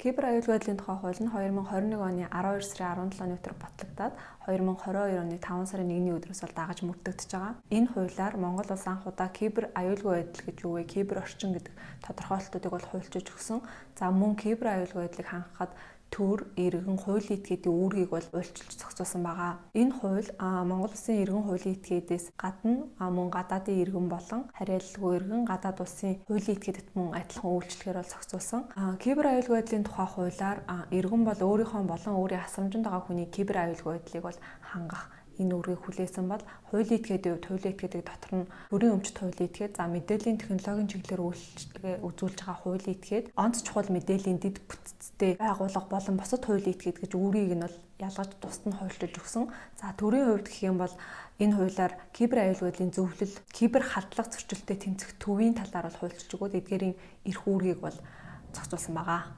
Кибер аюулгүй байдлын тухай хууль нь 2021 оны 12 сарын 17 өдөр батлагдаад 2022 оны 5 сарын 1-ний өдрөөс бол дагаж мөрдөгдөж байгаа. Энэ хуулиар Монгол улс анх удаа кибер аюулгүй байдал гэж юу вэ? Кибер орчин гэдэг тодорхойлолтуудыг бол хуульчилж өгсөн. За мөн кибер аюулгүй байдлыг хангахад төр, иргэн, хуулийн этгээдийн үүргийг бол уйлчилж зохицуулсан байгаа. Энэ хууль Монгол Улсын иргэн хуулийн этгээдээс гадна мөн гадаадын иргэн болон харьяалалгүй иргэн гадаад улсын хуулийн этгээдэд мөн адилхан үйлчлэхээр бол зохицуулсан. Кибер аюулгүй байдлын тухай хуулиар иргэн бол өөрийнхөө болон өөрийн асрамжинд байгаа хүний кибер аюулгүй байдлыг бол хангах энэ үүргийг хүлээсэн бол хуулийн этгээдийн хувьд хуулийн этгээдэг дотор нь бүрийн өмчт хуулийн этгээд мэдээллийн технологийн чиглэлээр үйлчлэгээ үзүүлж байгаа хуулийн этгээд онц чухал мэдээллийн дэд бүтцтэй байгууллага болон бусад хуулийн этгээд гэж үүрийг нь бол ялгаж тусад нь хуульчилж өгсөн. За төрийн хувьд гэх юм бол энэ хуулиар кибер аюулгүй байдлын зөвлөл, кибер халдлага зөрчилтэй тэмцэх төвийн талаар бол хуульчилж өгөөд эдгээрийн эрх үүргийг бол зохицуулсан байгаа.